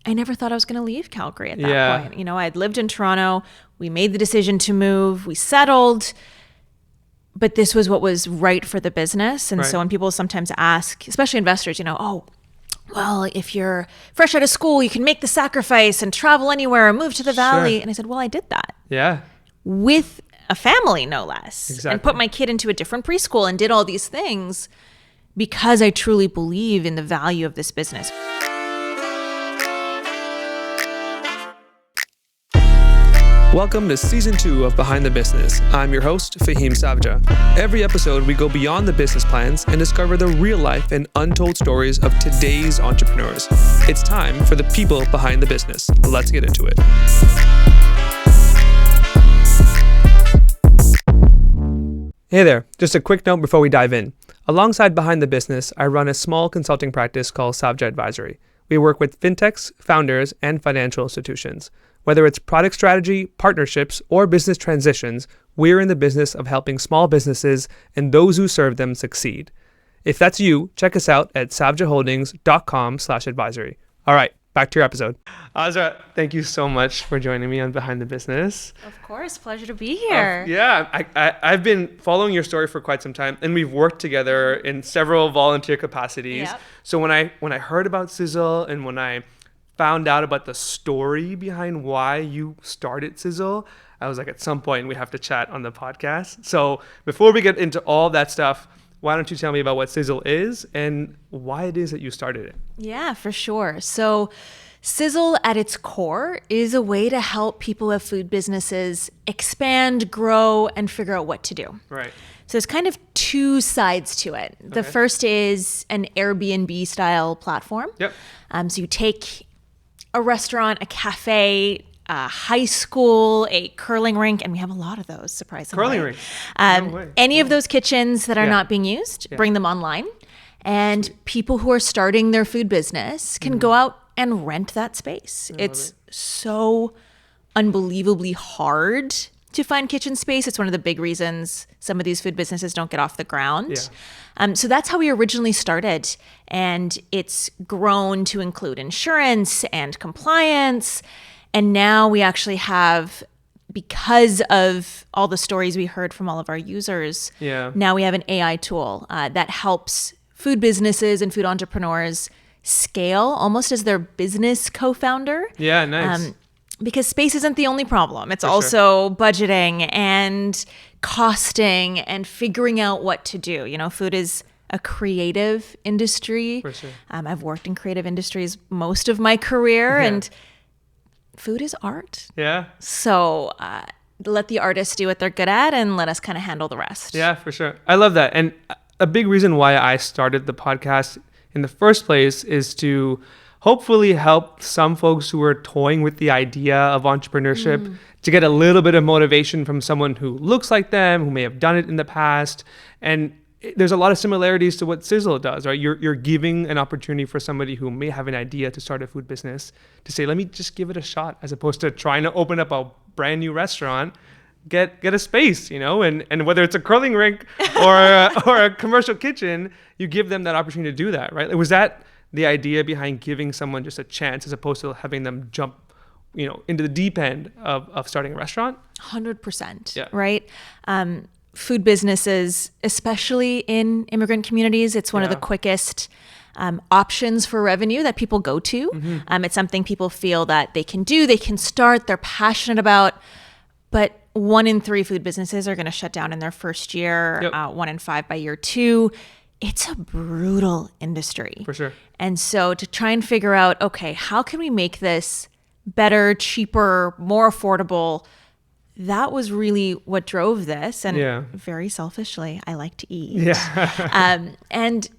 I never thought I was going to leave Calgary at that point. I'd lived in Toronto. We made the decision to move. We settled. But this was what was right for the business. And so when people sometimes ask, especially investors, oh, well, if you're fresh out of school, you can make the sacrifice and travel anywhere or move to the valley. And I said, well, I did that. Yeah. With a family, no less. Exactly. And put my kid into a different preschool and did all these things because I truly believe in the value of this business. Welcome to Season 2 of Behind the Business. I'm your host, Faheem Savja. Every episode, we go beyond the business plans and discover the real life and untold stories of today's entrepreneurs. It's time for the people behind the business. Let's get into it. Hey there, just a quick note before we dive in. Alongside Behind the Business, I run a small consulting practice called Savja Advisory. We work with fintechs, founders, and financial institutions. Whether it's product strategy, partnerships, or business transitions, we're in the business of helping small businesses and those who serve them succeed. If that's you, check us out at savjaholdings.com/advisory. All right, back to your episode. Azrah, thank you so much for joining me on Behind the Business. Of course, pleasure to be here. I've been following your story for quite some time, and we've worked together in several volunteer capacities. Yep. So when I heard about Syzl and when I found out about the story behind why you started Syzl, I was like, at some point we have to chat on the podcast. So before we get into all that stuff, why don't you tell me about what Syzl is and why it is that you started it? Yeah, for sure. So Syzl at its core is a way to help people who have food businesses expand, grow, and figure out what to do. Right. So there's kind of two sides to it. The first is an Airbnb style platform. Yep. So you take a restaurant, a cafe, a high school, a curling rink, and we have a lot of those, surprisingly. Curling rink? No way. Any of those kitchens that are not being used, bring them online. And people who are starting their food business can go out and rent that space. It's so unbelievably hard to find kitchen space. It's one of the big reasons some of these food businesses don't get off the ground. Yeah. So that's how we originally started. And it's grown to include insurance and compliance. And now we actually have, because of all the stories we heard from all of our users, now we have an AI tool that helps food businesses and food entrepreneurs scale almost as their business co-founder. Yeah, nice. Because space isn't the only problem. It's also budgeting and costing and figuring out what to do. Food is a creative industry. For sure. I've worked in creative industries most of my career, and food is art. Yeah. So let the artists do what they're good at and let us kind of handle the rest. Yeah, for sure. I love that. And a big reason why I started the podcast in the first place is to hopefully help some folks who are toying with the idea of entrepreneurship to get a little bit of motivation from someone who looks like them, who may have done it in the past. And there's a lot of similarities to what Syzl does, right? You're giving an opportunity for somebody who may have an idea to start a food business to say, let me just give it a shot, as opposed to trying to open up a brand new restaurant. Get a space, and whether it's a curling rink or a commercial kitchen, you give them that opportunity to do that, right? Was that the idea behind giving someone just a chance as opposed to having them jump, into the deep end of starting a restaurant? 100%, right? Food businesses, especially in immigrant communities, it's one of the quickest options for revenue that people go to. It's something people feel that they can do, they can start, they're passionate about, but 1 in 3 food businesses are going to shut down in their first year, 1 in 5 by year 2. It's a brutal industry. For sure. And so to try and figure out, okay, how can we make this better, cheaper, more affordable? That was really what drove this. And very selfishly, I like to eat. Yeah. And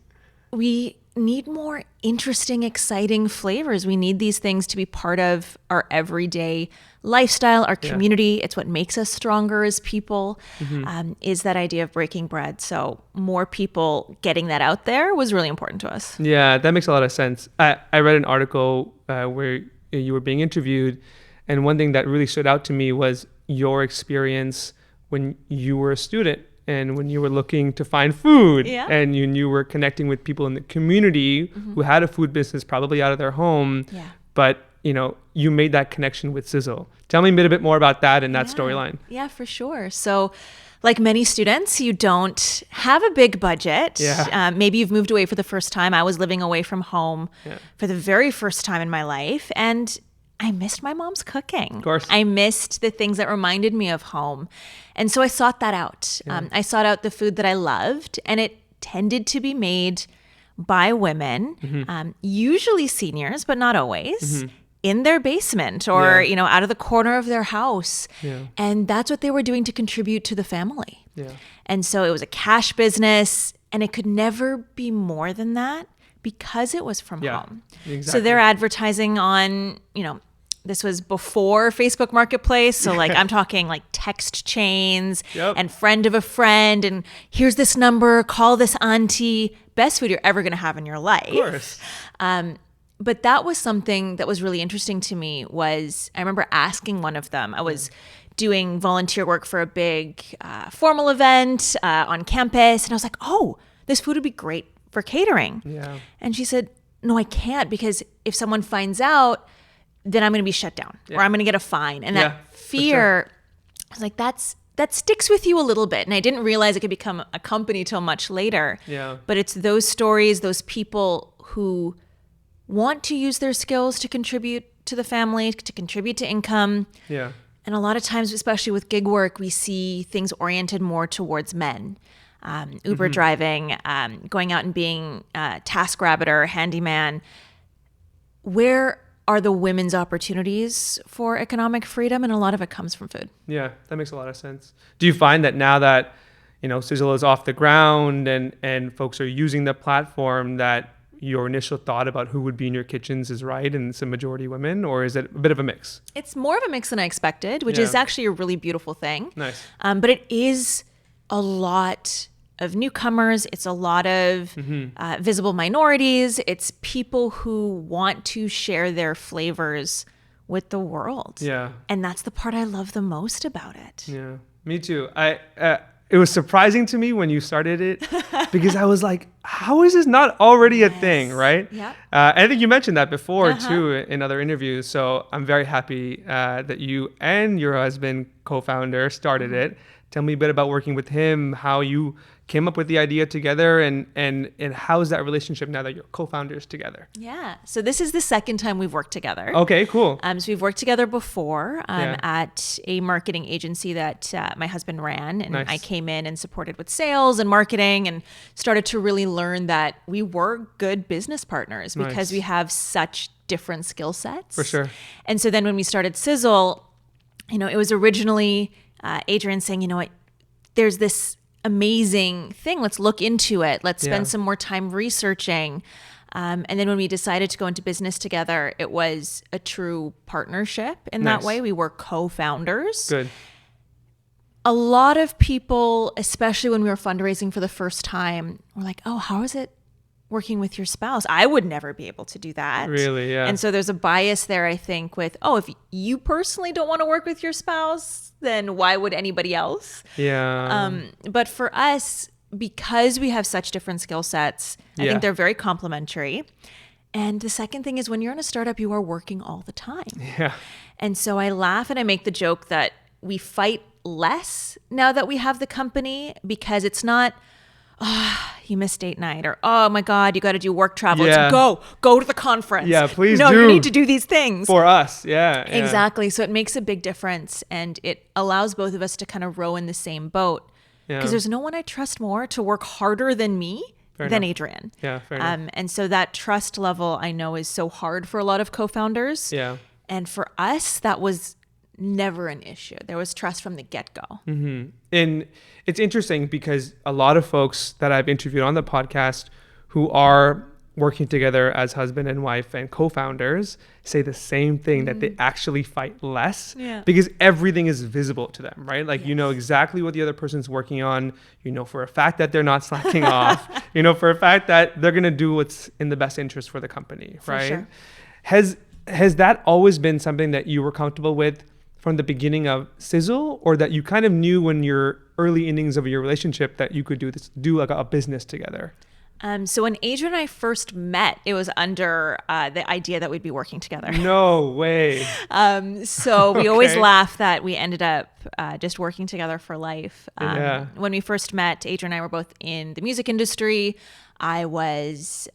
we need more interesting, exciting flavors. We need these things to be part of our everyday lifestyle, our community. It's what makes us stronger as people, is that idea of breaking bread. So more people getting that out there was really important to us. Yeah, that makes a lot of sense. I read an article where you were being interviewed, and one thing that really stood out to me was your experience when you were a student and when you were looking to find food, and you were connecting with people in the community who had a food business probably out of their home, but you made that connection with Syzl. Tell me a bit more about that and that storyline. Yeah, for sure. So like many students, you don't have a big budget. Yeah. Maybe you've moved away for the first time. I was living away from home for the very first time in my life. And I missed my mom's cooking. Of course. I missed the things that reminded me of home. And so I sought that out. Yeah. I sought out the food that I loved, and it tended to be made by women, usually seniors, but not always, in their basement or, out of the corner of their house. Yeah. And that's what they were doing to contribute to the family. Yeah. And so it was a cash business, and it could never be more than that because it was from home. Exactly. So they're advertising on, this was before Facebook Marketplace. So like I'm talking like text chains and friend of a friend. And here's this number, call this auntie. Best food you're ever going to have in your life. Of course. But that was something that was really interesting to me was I remember asking one of them, I was doing volunteer work for a big formal event on campus. And I was like, oh, this food would be great for catering. Yeah. And she said, no, I can't, because if someone finds out, then I'm going to be shut down or I'm going to get a fine. And that fear, I was like, that sticks with you a little bit. And I didn't realize it could become a company till much later. Yeah. But it's those stories, those people who want to use their skills to contribute to the family, to contribute to income. Yeah. And a lot of times, especially with gig work, we see things oriented more towards men. Uber driving, going out and being a TaskRabbiter, handyman. Where are the women's opportunities for economic freedom? And a lot of it comes from food. Yeah, that makes a lot of sense. Do you find that now that, Syzl is off the ground and folks are using the platform, that your initial thought about who would be in your kitchens is right and it's a majority women, or is it a bit of a mix? It's more of a mix than I expected, which is actually a really beautiful thing. Nice. But it is a lot of newcomers. It's a lot of visible minorities. It's people who want to share their flavors with the world. Yeah. And that's the part I love the most about it. Yeah, me too. It was surprising to me when you started it because I was like, how is this not already a thing, right? Yeah. I think you mentioned that before too in other interviews. So I'm very happy that you and your husband, co-founder, started it. Tell me a bit about working with him, how you came up with the idea together, and how's that relationship now that you're co-founders together? Yeah. So this is the second time we've worked together. Okay, cool. So we've worked together before at a marketing agency that my husband ran, and Nice. I came in and supported with sales and marketing, and started to really learn that we were good business partners because Nice. we have such different skill sets. For sure. And so then when we started Syzl, it was originally Adrian saying, what, there's this amazing thing. Let's look into it. Let's spend some more time researching. And then when we decided to go into business together, it was a true partnership in that Nice. way. We were co-founders. Good. A lot of people, especially when we were fundraising for the first time, were like, oh, how is it working with your spouse? I would never be able to do that. Really, yeah. And so there's a bias there, I think, with, if you personally don't want to work with your spouse, then why would anybody else? Yeah. But for us, because we have such different skill sets, I think they're very complementary. And the second thing is, when you're in a startup, you are working all the time. Yeah. And so I laugh and I make the joke that we fight less now that we have the company, because it's not, you missed date night, or, oh my God, you got to do work travel. Yeah. It's go to the conference. Yeah, please no, do. you need to do these things. For us, yeah. Exactly. So it makes a big difference, and it allows both of us to kind of row in the same boat, because there's no one I trust more to work harder than me Fair than enough. Adrian. Yeah, fair enough. And so that trust level, I know, is so hard for a lot of co-founders. Yeah. And for us, that was never an issue. There was trust from the get-go. Mm-hmm. And it's interesting because a lot of folks that I've interviewed on the podcast who are working together as husband and wife and co-founders say the same thing, that they actually fight less because everything is visible to them, right? Like, you know exactly what the other person's working on. You know for a fact that they're not slacking off. You know for a fact that they're going to do what's in the best interest for the company, right? Sure. Has that always been something that you were comfortable with from the beginning of Syzl, or that you kind of knew when your early innings of your relationship that you could do like a business together? So when Adrian and I first met, it was under the idea that we'd be working together. No way. So we always laugh that we ended up just working together for life. When we first met, Adrian and I were both in the music industry. I was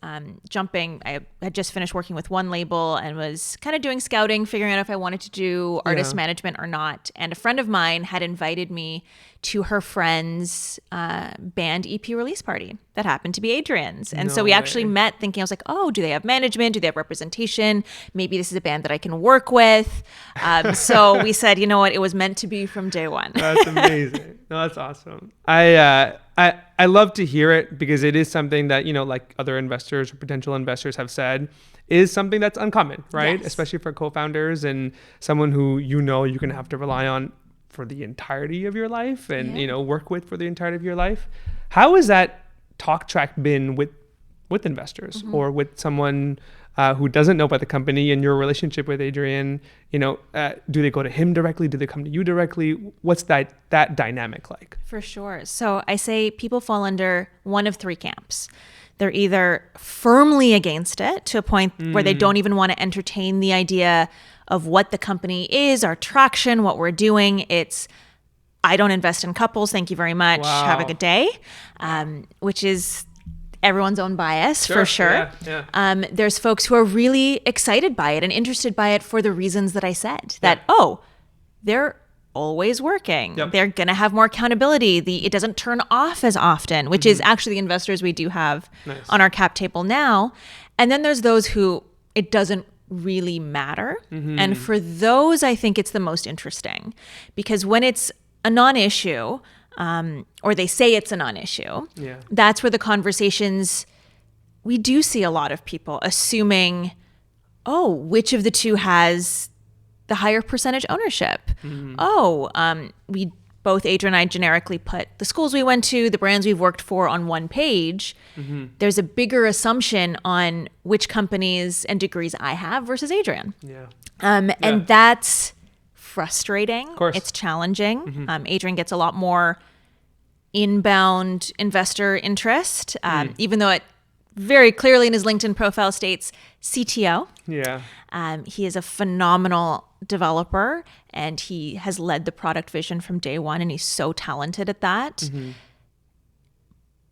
jumping. I had just finished working with one label and was kind of doing scouting, figuring out if I wanted to do artist management or not. And a friend of mine had invited me to her friend's band EP release party that happened to be Adrian's. And so we actually met thinking, I was like, oh, do they have management? Do they have representation? Maybe this is a band that I can work with. So we said, you know what? It was meant to be from day one. That's amazing. No, that's awesome. I love to hear it because it is something that, like other investors or potential investors have said, is something that's uncommon, right? Yes. Especially for co-founders and someone who you're going to have to rely on for the entirety of your life and, work with for the entirety of your life. How has that talk track been with investors or with someone who doesn't know about the company and your relationship with Adrian? Do they go to him directly? Do they come to you directly? What's that dynamic like? For sure. So I say people fall under one of three camps. They're either firmly against it to a point where they don't even want to entertain the idea of what the company is, our traction, what we're doing. It's, I don't invest in couples. Thank you very much. Wow. Have a good day. Which is everyone's own bias, for sure. Yeah. There's folks who are really excited by it and interested by it for the reasons that I said. That, they're always working. Yep. They're going to have more accountability. It doesn't turn off as often, which is actually the investors we do have on our cap table now. And then there's those who it doesn't really matter. And for those, I think it's the most interesting because when it's a non-issue, or they say it's a non-issue, that's where the conversations, we do see a lot of people assuming, which of the two has the higher percentage ownership? We both, Adrian and I, generically put the schools we went to, the brands we've worked for on one page. There's a bigger assumption on which companies and degrees I have versus Adrian. And that's frustrating. It's challenging. Adrian gets a lot more inbound investor interest, even though it very clearly in his LinkedIn profile states CTO. He is a phenomenal developer and he has led the product vision from day one and he's so talented at that.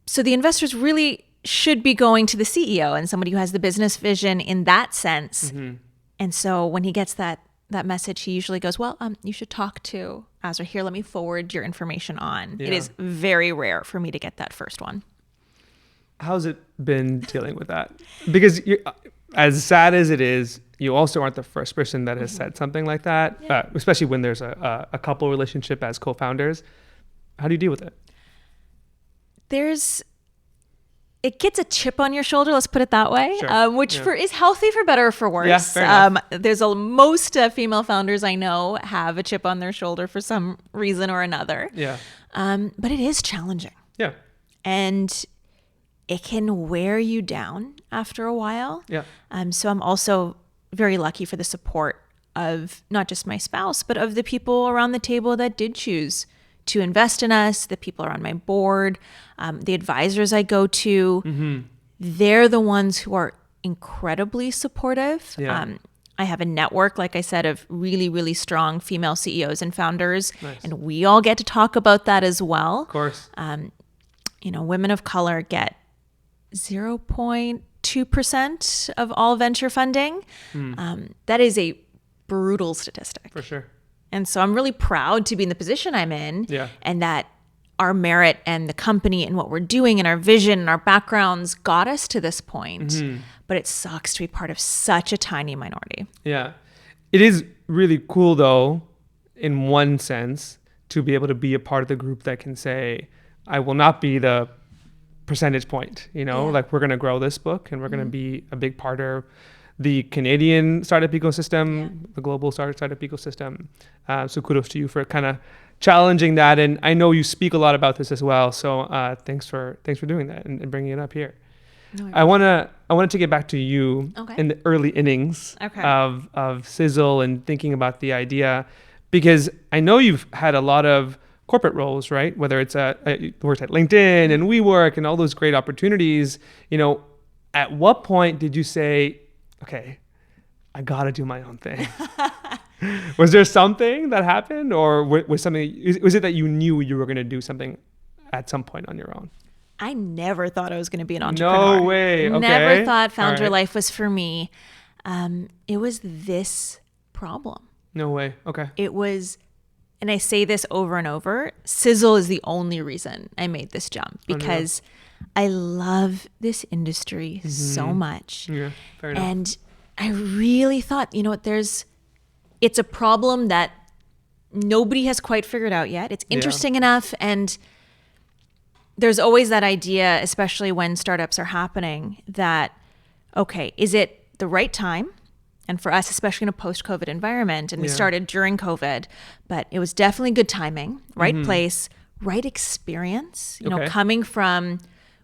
So the investors really should be going to the CEO and somebody who has the business vision in that sense. And so when he gets that message, he usually goes, well, you should talk to Azrah here. Let me forward your information on. It is very rare for me to get that first one. How's it been dealing with that? Because as sad as it is, you also aren't the first person that has said something like that, especially when there's a couple relationship as co-founders. How do you deal with it? It gets a chip on your shoulder, let's put it that way, which is healthy for better or for worse. There's most female founders I know have a chip on their shoulder for some reason or another. But it is challenging. And it can wear you down after a while. So I'm also very lucky for the support of not just my spouse, but of the people around the table that did choose to invest in us, the people around my board, the advisors I go to. They're the ones who are incredibly supportive. I have a network, like I said, of really, really strong female CEOs and founders. And we all get to talk about that as well. Of course. Women of color get 0.2% of all venture funding. That is a brutal statistic. For sure. And so I'm really proud to be in the position I'm in and that our merit and the company and what we're doing and our vision and our backgrounds got us to this point. But it sucks to be part of such a tiny minority. It is really cool, though, in one sense, to be able to be a part of the group that can say, I will not be the percentage point, like we're going to grow this book and we're going to be a big part of the Canadian startup ecosystem, the global startup ecosystem. So kudos to you for kind of challenging that. And I know you speak a lot about this as well. So thanks for doing that and bringing it up here. No, I want to take it back to you in the early innings of Syzl and thinking about the idea, because I know you've had a lot of corporate roles, right? Whether it's worked at LinkedIn and WeWork and all those great opportunities, at what point did you say, okay, I got to do my own thing? Was there something that happened, or was it that you knew you were going to do something at some point on your own? I never thought I was going to be an entrepreneur. No way. Okay. Never thought founder life was for me. It was this problem. No way. Okay. It was, and I say this over and over, Syzl is the only reason I made this jump, because I love this industry so much. Yeah, fair enough. And I really thought, it's a problem that nobody has quite figured out yet. It's interesting enough. And there's always that idea, especially when startups are happening, that, okay, is it the right time? And for us, especially in a post-COVID environment, and we started during COVID, but it was definitely good timing, right place, right experience, coming from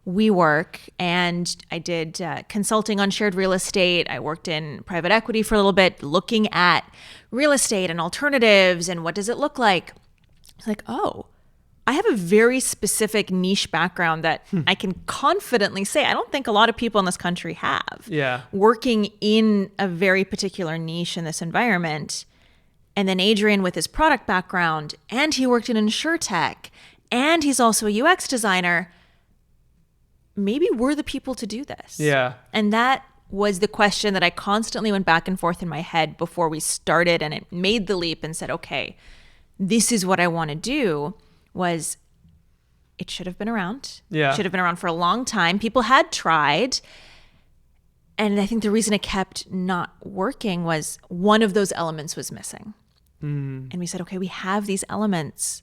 WeWork, and I did consulting on shared real estate. I worked in private equity for a little bit, looking at real estate and alternatives and what does it look like. It's like, oh, I have a very specific niche background that I can confidently say I don't think a lot of people in this country have. Yeah. Working in a very particular niche in this environment. And then Adrian with his product background, and he worked in InsurTech, and he's also a UX designer. Maybe we're the people to do this. Yeah. And that was the question that I constantly went back and forth in my head before we started, and it made the leap and said, okay, this is what I want to do. Was it should have been around. Yeah. Should have been around for a long time. People had tried. And I think the reason it kept not working was one of those elements was missing. And we said, okay, we have these elements.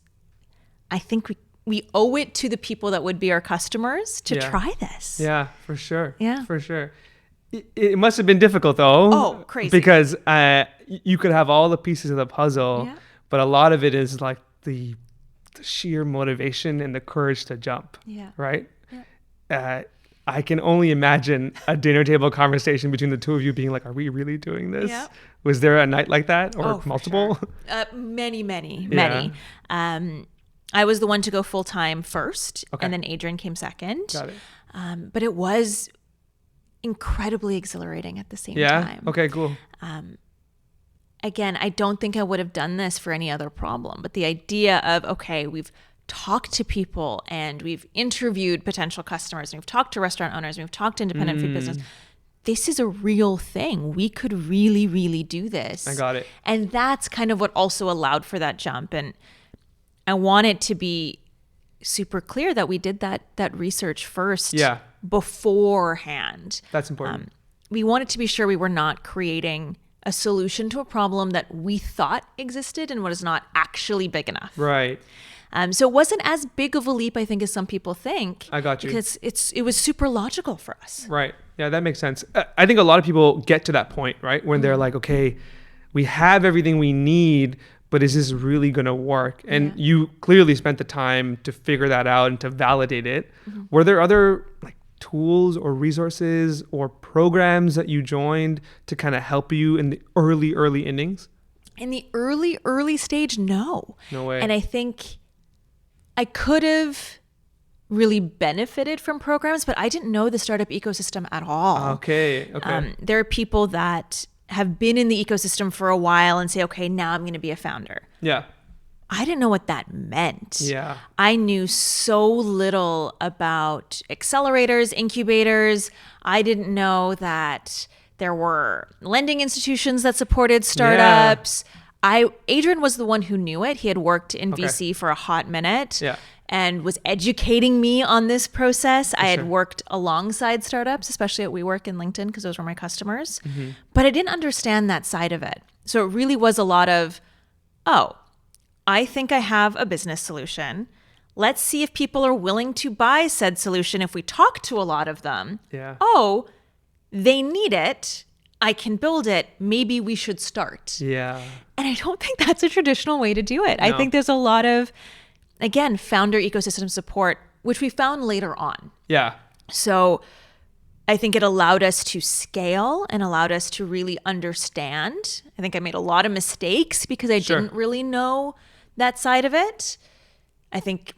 I think we owe it to the people that would be our customers to try this. Yeah, for sure. Yeah. For sure. It must have been difficult though. Oh, crazy. Because you could have all the pieces of the puzzle, but a lot of it is like the sheer motivation and the courage to jump. Yeah. Right? Yeah. I can only imagine a dinner table conversation between the two of you being like, are we really doing this? Yeah. Was there a night like that, or multiple? Sure. Many. I was the one to go full time first, and then Adrian came second. Got it. But it was incredibly exhilarating at the same time. Okay, cool. Again, I don't think I would have done this for any other problem, but the idea of, okay, we've talked to people and we've interviewed potential customers and we've talked to restaurant owners and we've talked to independent food business. This is a real thing. We could really, really do this. I got it. And that's kind of what also allowed for that jump. And I want it to be super clear that we did that research first beforehand. That's important. We wanted to be sure we were not creating a solution to a problem that we thought existed and was not actually big enough. Right. So it wasn't as big of a leap, I think, as some people think. I got you. Because it was super logical for us. Right. Yeah, that makes sense. I think a lot of people get to that point, right? When they're like, okay, we have everything we need, but is this really going to work? And you clearly spent the time to figure that out and to validate it. Were there other tools or resources or programs that you joined to kind of help you in the early innings? In the early stage, no. No way. And I think I could have really benefited from programs, but I didn't know the startup ecosystem at all. Okay. There are people that have been in the ecosystem for a while and say, okay, now I'm going to be a founder. Yeah. I didn't know what that meant. Yeah. I knew so little about accelerators, incubators. I didn't know that there were lending institutions that supported startups. Adrian was the one who knew it. He had worked in VC for a hot minute and was educating me on this process. I had worked alongside startups, especially at WeWork and LinkedIn, because those were my customers. But I didn't understand that side of it. So it really was a lot of, I think I have a business solution. Let's see if people are willing to buy said solution if we talk to a lot of them. Yeah. Oh, they need it. I can build it. Maybe we should start. Yeah. And I don't think that's a traditional way to do it. No. I think there's a lot of, again, founder ecosystem support, which we found later on. Yeah. So I think it allowed us to scale and allowed us to really understand. I think I made a lot of mistakes because I didn't really know that side of it. I think,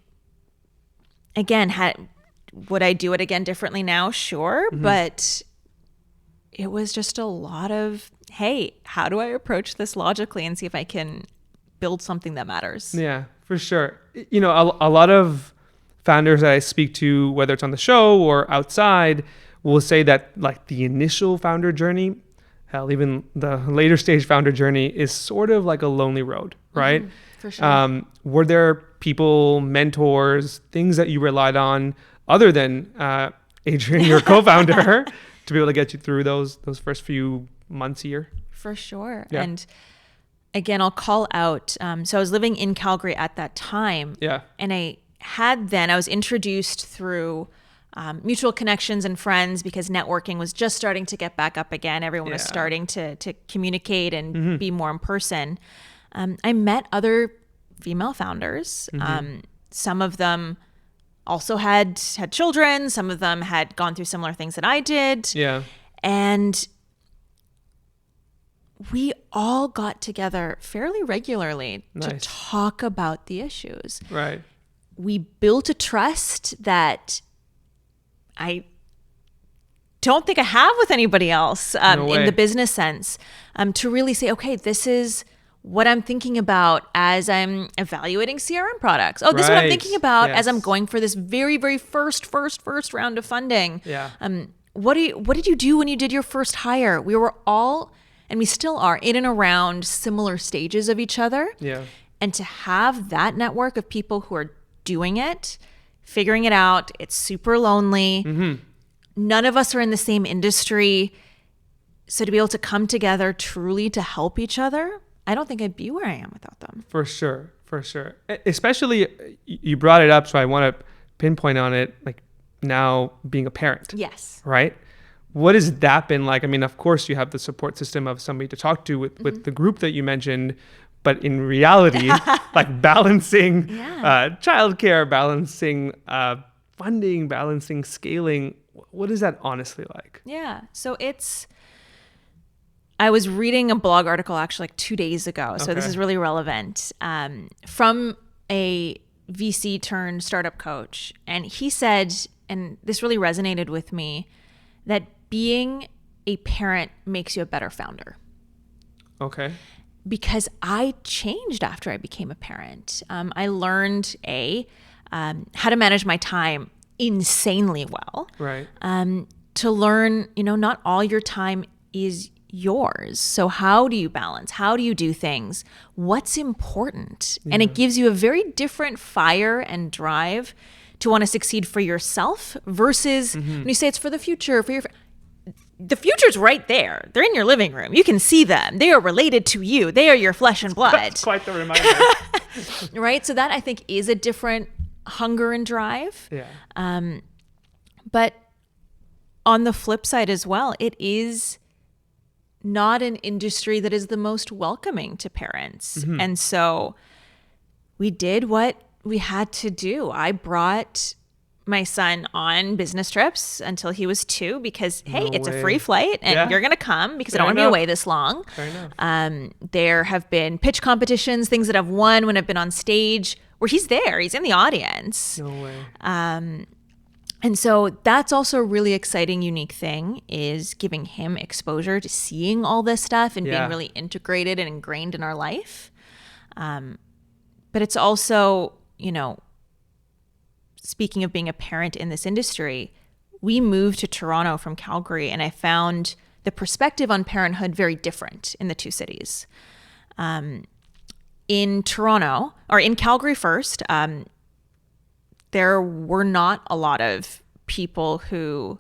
again, would I do it again differently now? Sure. But it was just a lot of, hey, how do I approach this logically and see if I can build something that matters? Yeah, for sure. You know, a lot of founders that I speak to, whether it's on the show or outside, will say that like the initial founder journey, hell, even the later stage founder journey is sort of like a lonely road, right? For sure. Were there people, mentors, things that you relied on other than Adrian, your co-founder, to be able to get you through those first few months, year? For sure. Yeah. And again, I'll call out. So I was living in Calgary at that time. Yeah. And I was introduced through mutual connections and friends, because networking was just starting to get back up again. Everyone was starting to communicate and be more in person. I met other female founders. Some of them also had children. Some of them had gone through similar things that I did. Yeah. And we all got together fairly regularly to talk about the issues. Right. We built a trust that I don't think I have with anybody else in the business sense, to really say, okay, this is what I'm thinking about as I'm evaluating CRM products. Oh, this is what I'm thinking about as I'm going for this very, very first round of funding. Yeah. What did you do when you did your first hire? We were all, and we still are, in and around similar stages of each other. Yeah. And to have that network of people who are doing it, figuring it out, it's super lonely. None of us are in the same industry. So to be able to come together truly to help each other, I don't think I'd be where I am without them. For sure. Especially, you brought it up, so I want to pinpoint on it, like now being a parent. Yes. Right? What has that been like? I mean, of course, you have the support system of somebody to talk to with the group that you mentioned, but in reality, like balancing childcare, balancing funding, balancing scaling, what is that honestly like? Yeah. So I was reading a blog article actually like 2 days ago. So this is really relevant, from a VC turned startup coach. And he said, and this really resonated with me, that being a parent makes you a better founder. Okay. Because I changed after I became a parent. I learned how to manage my time insanely well. Right. To learn, not all your time is yours. So how do you balance? How do you do things? What's important? Yeah. And it gives you a very different fire and drive to want to succeed for yourself versus when you say it's for the future, the future's right there. They're in your living room. You can see them. They are related to you. They are your flesh and blood. That's quite the reminder. Right? So that, I think, is a different hunger and drive. Yeah. But on the flip side as well, it is not an industry that is the most welcoming to parents. And so we did what we had to do. I brought my son on business trips until he was 2 because, hey, it's a free flight and you're going to come because I don't want to be away this long. Fair enough. There have been pitch competitions, things that I've won when I've been on stage where he's there. He's in the audience. No way. And so that's also a really exciting, unique thing, is giving him exposure to seeing all this stuff and being really integrated and ingrained in our life. But it's also, speaking of being a parent in this industry, we moved to Toronto from Calgary, and I found the perspective on parenthood very different in the two cities. In Toronto, or in Calgary first, there were not a lot of people who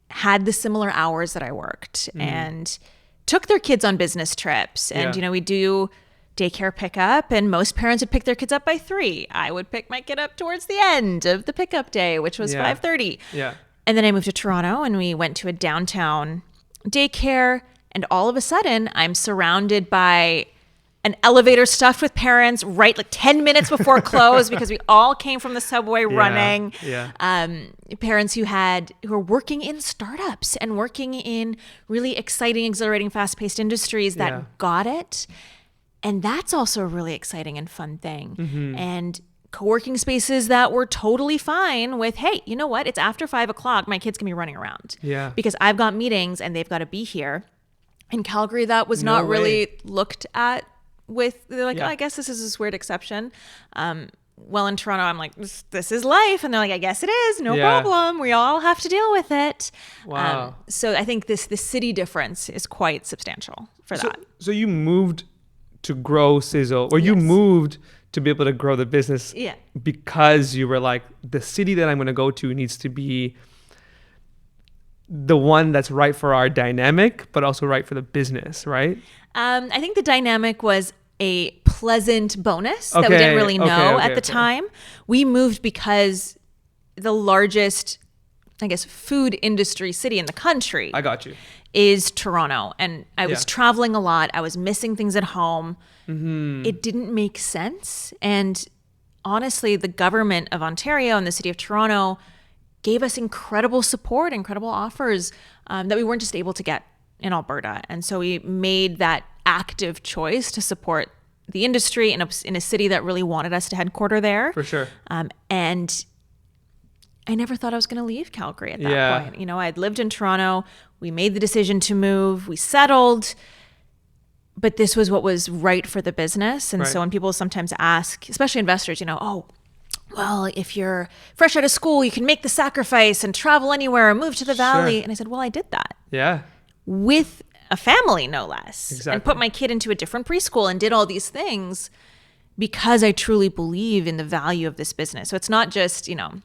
had the similar hours that I worked and took their kids on business trips. And, we do daycare pickup, and most parents would pick their kids up by 3. I would pick my kid up towards the end of the pickup day, which was 5:30. Yeah. And then I moved to Toronto and we went to a downtown daycare, and all of a sudden I'm surrounded by an elevator stuffed with parents right like 10 minutes before close because we all came from the subway running. Parents who were working in startups and working in really exciting, exhilarating, fast-paced industries that got it. And that's also a really exciting and fun thing. And co-working spaces that were totally fine with, hey, you know what? It's after 5:00. My kids can be running around. Yeah. Because I've got meetings and they've got to be here. In Calgary, that was not really looked at with, they're like, oh, I guess this is this weird exception. Well, in Toronto, I'm like, this is life. And they're like, I guess it is. No problem. We all have to deal with it. Wow. So I think the city difference is quite substantial for that. So you moved to grow Syzl, or you moved to be able to grow the business because you were like, the city that I'm going to go to needs to be the one that's right for our dynamic, but also right for the business, right? I think the dynamic was a pleasant bonus that we didn't really know at the time. We moved because the largest, I guess, food industry city in the country is Toronto. And I was traveling a lot. I was missing things at home. It didn't make sense. And honestly, the government of Ontario and the city of Toronto gave us incredible support, incredible offers that we weren't just able to get in Alberta. And so we made that active choice to support the industry in a city that really wanted us to headquarter there. For sure. And I never thought I was going to leave Calgary at that point. You know, I'd lived in Toronto. We made the decision to move. We settled. But this was what was right for the business. And so when people sometimes ask, especially investors, you know, oh, well, if you're fresh out of school, you can make the sacrifice and travel anywhere and move to the valley. And I said, well, I did that. Yeah. With a family, no less. And put my kid into a different preschool and did all these things because I truly believe in the value of this business. So it's not just, you know,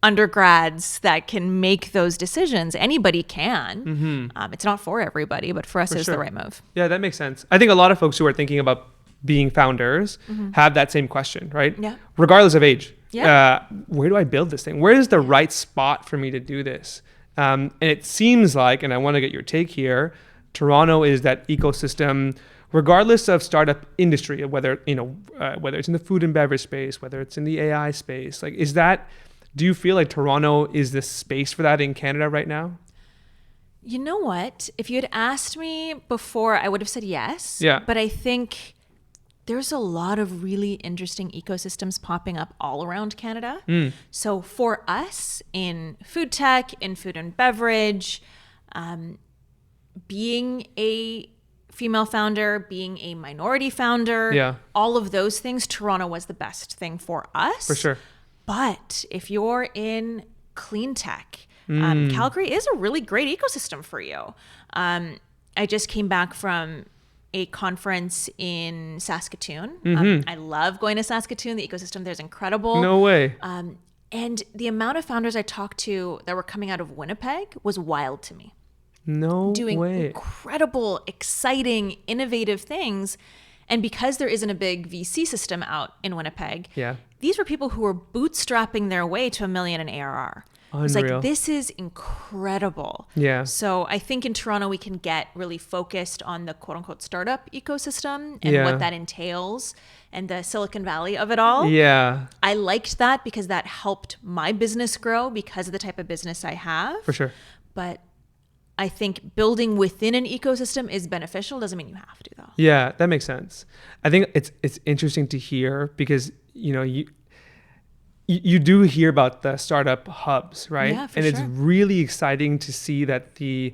undergrads that can make those decisions. Anybody can. It's not for everybody, but for us, it's the right move. Yeah, that makes sense. I think a lot of folks who are thinking about being founders have that same question, right? Yeah. Regardless of age. Yeah. Where do I build this thing? Where is the right spot for me to do this? And it seems like, and I want to get your take here, Toronto is that ecosystem, regardless of startup industry, whether it's in the food and beverage space, whether it's in the AI space, like, do you feel like Toronto is the space for that in Canada right now? You know what? If you had asked me before, I would have said yes. Yeah. But I think there's a lot of really interesting ecosystems popping up all around Canada. So for us in food tech, in food and beverage, being a female founder, being a minority founder, all of those things, Toronto was the best thing for us. For sure. But if you're in clean tech, Calgary is a really great ecosystem for you. I just came back from a conference in Saskatoon. I love going to Saskatoon. The ecosystem there is incredible. No way. And the amount of founders I talked to that were coming out of Winnipeg was wild to me. No way. Doing incredible, exciting, innovative things. And because there isn't a big VC system out in Winnipeg, these were people who were bootstrapping their way to $1 million in ARR. It's like, this is incredible. Yeah. So I think in Toronto, we can get really focused on the quote unquote startup ecosystem and what that entails and the Silicon Valley of it all. Yeah. I liked that because that helped my business grow because of the type of business I have. For sure. But I think building within an ecosystem is beneficial. Doesn't mean you have to, though. Yeah, that makes sense. I think it's interesting to hear because, you know, you do hear about the startup hubs, right? Yeah, for and sure. It's really exciting to see that the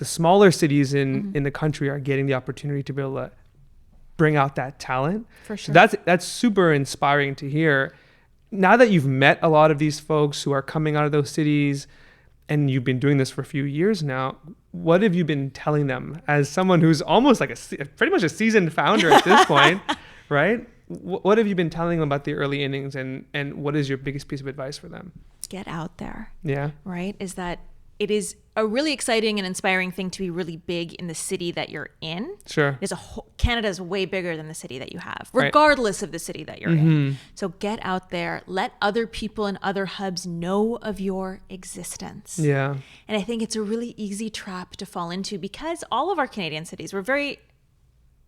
smaller cities in the country are getting the opportunity to be able to bring out that talent. For sure. So that's super inspiring to hear. Now that you've met a lot of these folks who are coming out of those cities and you've been doing this for a few years now, what have you been telling them as someone who's almost like pretty much a seasoned founder at this point, right? What have you been telling them about the early innings and what is your biggest piece of advice for them? Get out there. Yeah. Right? Is that it is a really exciting and inspiring thing to be really big in the city that you're in. Sure. Canada is way bigger than the city that you have, regardless of the city that you're in. So get out there, let other people in other hubs know of your existence. Yeah. And I think it's a really easy trap to fall into because all of our Canadian cities, we're very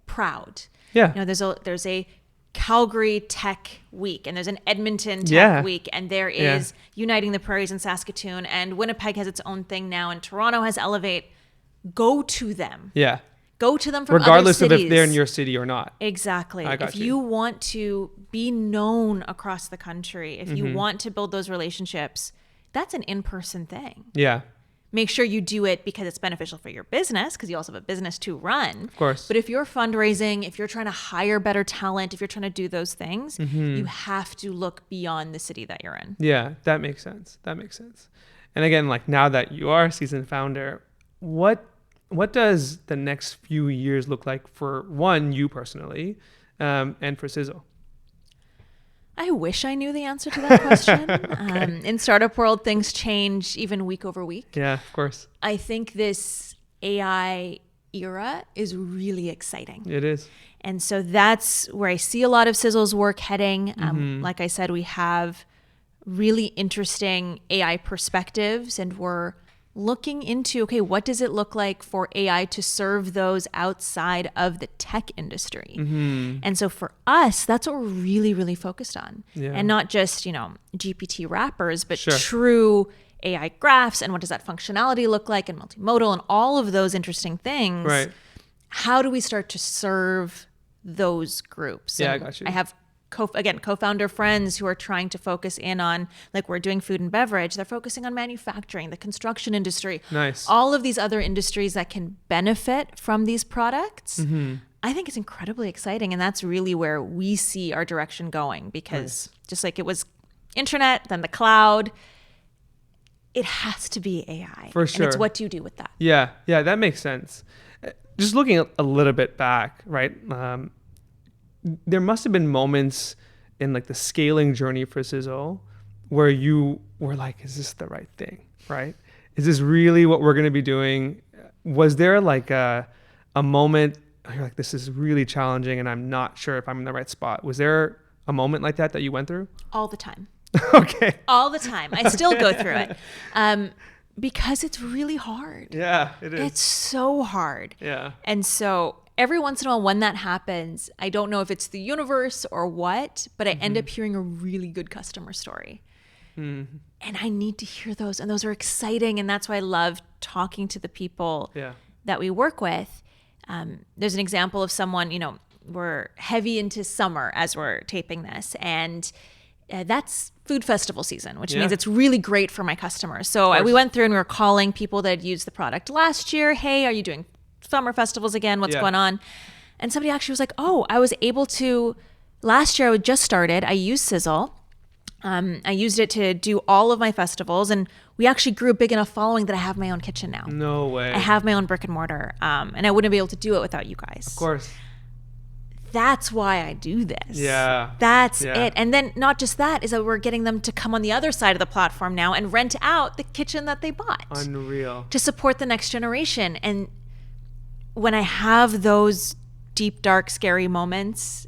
proud. Yeah. You know, there's a Calgary Tech Week and there's an Edmonton Tech Week and there is Uniting the Prairies in Saskatoon and Winnipeg has its own thing now and Toronto has Elevate. Go to them. Yeah. Go to them from regardless other cities. of if they're in your city or not. Exactly. I got If you. you want to be known across the country, if you want to build those relationships, that's an in-person thing. Yeah. Make sure you do it because it's beneficial for your business, because you also have a business to run. Of course. But if you're fundraising, if you're trying to hire better talent, if you're trying to do those things, you have to look beyond the city that you're in. Yeah, that makes sense. And again, like now that you are a seasoned founder, what does the next few years look like for you personally, and for Syzl? I wish I knew the answer to that question. Okay. In startup world, things change even week over week. Yeah, of course. I think this AI era is really exciting. It is. And so that's where I see a lot of Syzl's work heading. Like I said, we have really interesting AI perspectives, and we're looking into, okay, what does it look like for AI to serve those outside of the tech industry? And so for us, that's what we're really, really focused on. Yeah. And not just, GPT wrappers, but true AI graphs, and what does that functionality look like, and multimodal, and all of those interesting things. Right. How do we start to serve those groups? Yeah, And I got you. I have co-founder friends who are trying to focus in on, like, we're doing food and beverage. They're focusing on manufacturing, the construction industry. Nice. All of these other industries that can benefit from these products. I think it's incredibly exciting. And that's really where we see our direction going, because just like it was internet, then the cloud, it has to be AI. For sure. And it's what do you do with that? Yeah, that makes sense. Just looking a little bit back, right? There must have been moments in like the scaling journey for Syzl where you were like, is this the right thing, right? Is this really what we're going to be doing? Was there like a moment you're like, this is really challenging and I'm not sure if I'm in the right spot? Was there a moment like that you went through? All the time. Okay. All the time. I still go through it. Because it's really hard. Yeah, it is. It's so hard. Yeah. And so every once in a while when that happens, I don't know if it's the universe or what, but I end up hearing a really good customer story. And I need to hear those. And those are exciting. And that's why I love talking to the people that we work with. There's an example of someone, we're heavy into summer as we're taping this. And that's food festival season, which means it's really great for my customers. So we went through and we were calling people that had used the product last year. Hey, are you doing summer festivals again? What's going on? And somebody actually was like, oh, I was able to, last year I had just started, I used Syzl. I used it to do all of my festivals, and we actually grew a big enough following that I have my own kitchen now. No way. I have my own brick and mortar, and I wouldn't be able to do it without you guys. Of course. That's why I do this. Yeah. That's it. And then not just that, is that we're getting them to come on the other side of the platform now and rent out the kitchen that they bought. Unreal. To support the next generation. And when I have those deep, dark, scary moments,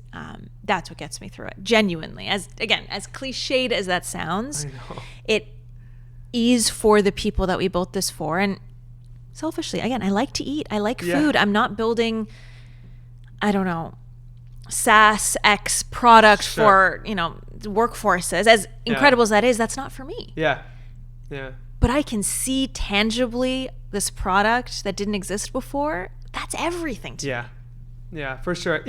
that's what gets me through it. Genuinely. As cliched as that sounds, I know. it is for the people that we built this for. And selfishly, again, I like to eat. I like food. I'm not building, I don't know, SaaS X product for, workforces. As incredible as that is, that's not for me. Yeah. But I can see tangibly this product that didn't exist before. That's everything to me. Yeah, for sure.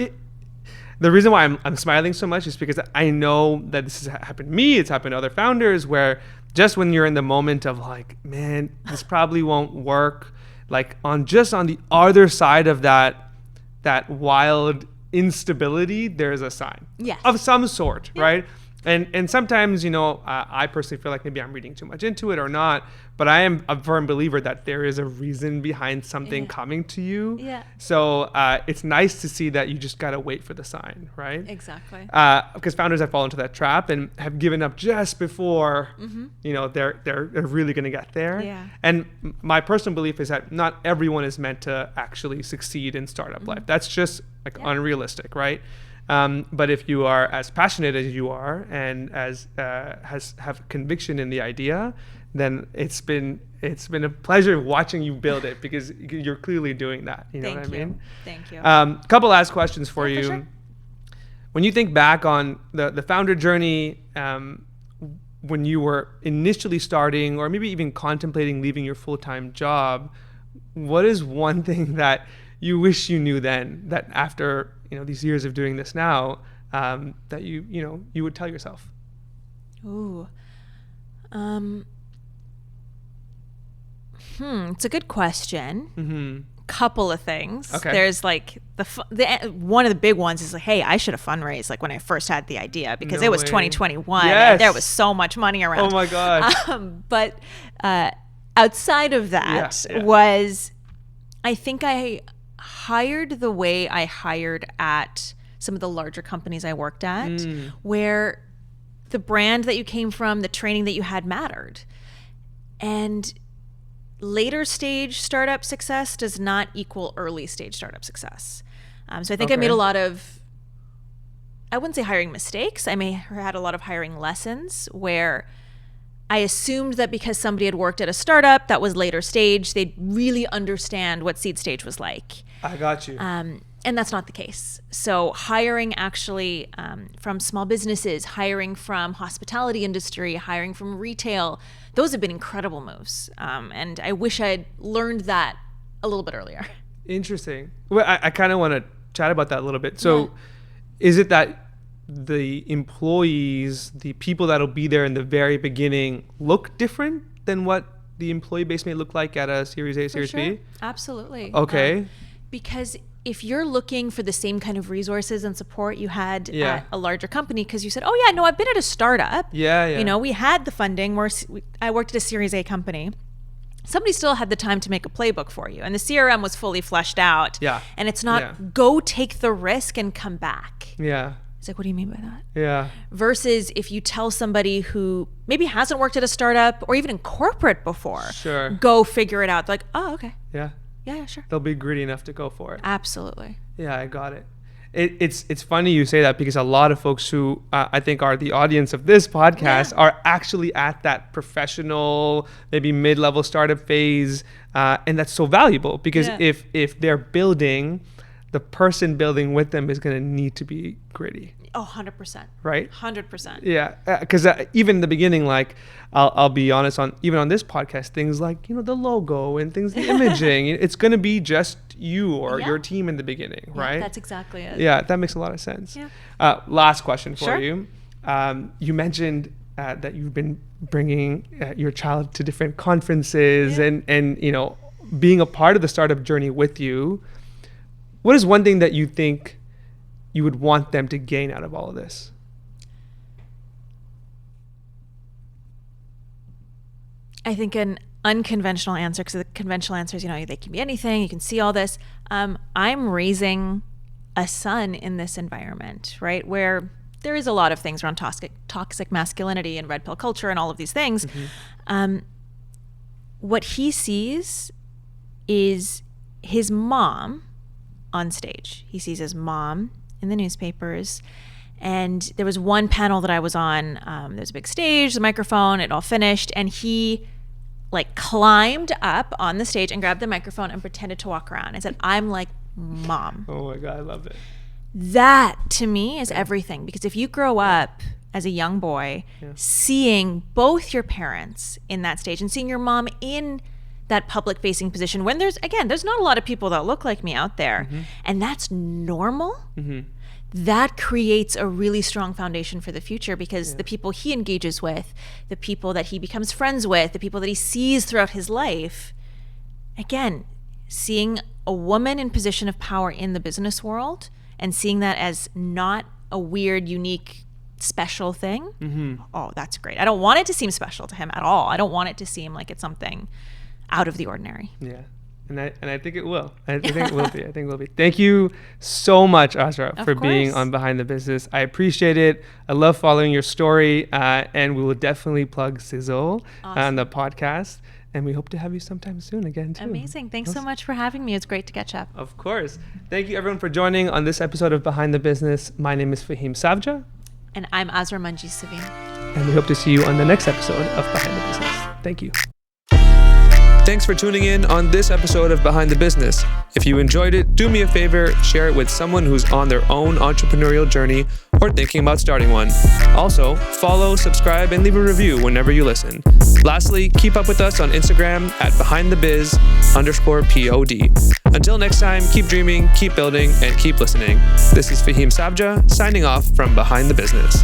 The reason why I'm smiling so much is because I know that this has happened to me. It's happened to other founders where just when you're in the moment of like, man, this probably won't work. Like on the other side of that wild instability, there's a sign of some sort, right? And sometimes, I personally feel like maybe I'm reading too much into it or not, but I am a firm believer that there is a reason behind something coming to you. Yeah. So it's nice to see that you just got to wait for the sign, right? Exactly. Because founders have fallen into that trap and have given up just before, they're really going to get there. Yeah. And my personal belief is that not everyone is meant to actually succeed in startup life. That's just unrealistic, right? But if you are as passionate as you are and as have conviction in the idea, then it's been a pleasure watching you build it because you're clearly doing that. You know what I mean? Thank you. Couple last questions for you. For sure. When you think back on the founder journey, when you were initially starting or maybe even contemplating leaving your full-time job, what is one thing that you wish you knew then, that after, these years of doing this now, that you would tell yourself? Ooh. It's a good question. Mm-hmm. Couple of things. Okay. There's like one of the big ones is like, hey, I should have fundraised like when I first had the idea, because it was 2021 and there was so much money around. Oh my God. But outside of that was, I think I hired the way I hired at some of the larger companies I worked at, where the brand that you came from, the training that you had mattered. And later stage startup success does not equal early stage startup success. So I think I made a lot of, I wouldn't say hiring mistakes. I may have had a lot of hiring lessons where I assumed that because somebody had worked at a startup that was later stage, they'd really understand what seed stage was like. I got you. And that's not the case. So hiring actually from small businesses, hiring from hospitality industry, hiring from retail, those have been incredible moves. And I wish I'd learned that a little bit earlier. Interesting. Well, I kind of want to chat about that a little bit. So is it that the employees, the people that'll be there in the very beginning, look different than what the employee base may look like at a Series A, Series B? Absolutely. Okay. Because if you're looking for the same kind of resources and support you had at a larger company, because you said, oh yeah, no, I've been at a startup. Yeah. We had the funding. I worked at a Series A company. Somebody still had the time to make a playbook for you. And the CRM was fully fleshed out. Yeah. And it's not go take the risk and come back. Yeah. It's like, what do you mean by that? Yeah. Versus if you tell somebody who maybe hasn't worked at a startup or even in corporate before, go figure it out. They're like, oh, okay. Yeah. Yeah, sure. They'll be gritty enough to go for it. Absolutely. Yeah, I got it. It's funny you say that, because a lot of folks who I think are the audience of this podcast are actually at that professional, maybe mid-level startup phase. And that's so valuable, because if they're building, the person building with them is going to need to be gritty. Oh, 100%. Right? 100%. Yeah. Because even in the beginning, like, I'll be honest, even on this podcast, things like, the logo and things, the imaging, it's going to be just you or your team in the beginning, right? That's exactly it. Yeah, that makes a lot of sense. Yeah. Last question for you. You mentioned that you've been bringing your child to different conferences and being a part of the startup journey with you. What is one thing that you think you would want them to gain out of all of this? I think an unconventional answer, because the conventional answer is, they can be anything, you can see all this. I'm raising a son in this environment, right, where there is a lot of things around toxic masculinity and red pill culture and all of these things. What he sees is his mom on stage. He sees his mom in the newspapers. And there was one panel that I was on. There's a big stage, the microphone, it all finished. And he climbed up on the stage and grabbed the microphone and pretended to walk around and said, I'm like mom. Oh my God, I love it. That to me is everything. Because if you grow up as a young boy, seeing both your parents in that stage and seeing your mom in that public facing position, when there's not a lot of people that look like me out there, and that's normal, that creates a really strong foundation for the future, because the people he engages with, the people that he becomes friends with, the people that he sees throughout his life, again, seeing a woman in position of power in the business world and seeing that as not a weird, unique, special thing, oh, that's great. I don't want it to seem special to him at all. I don't want it to seem like it's something out of the ordinary. Yeah. And I think it will. I think it will be. I think it will be. Thank you so much, Azrah, for being on Behind the Business. I appreciate it. I love following your story. And we will definitely plug Syzl on the podcast. And we hope to have you sometime soon again, too. Amazing. Thanks so much for having me. It's great to catch up. Of course. Thank you, everyone, for joining on this episode of Behind the Business. My name is Faheem Savja. And I'm Azrah Savin-Manji. And we hope to see you on the next episode of Behind the Business. Thank you. Thanks for tuning in on this episode of Behind the Business. If you enjoyed it, do me a favor, share it with someone who's on their own entrepreneurial journey or thinking about starting one. Also, follow, subscribe, and leave a review whenever you listen. Lastly, keep up with us on Instagram at BehindTheBiz_POD. Until next time, keep dreaming, keep building, and keep listening. This is Faheem signing off from Behind the Business.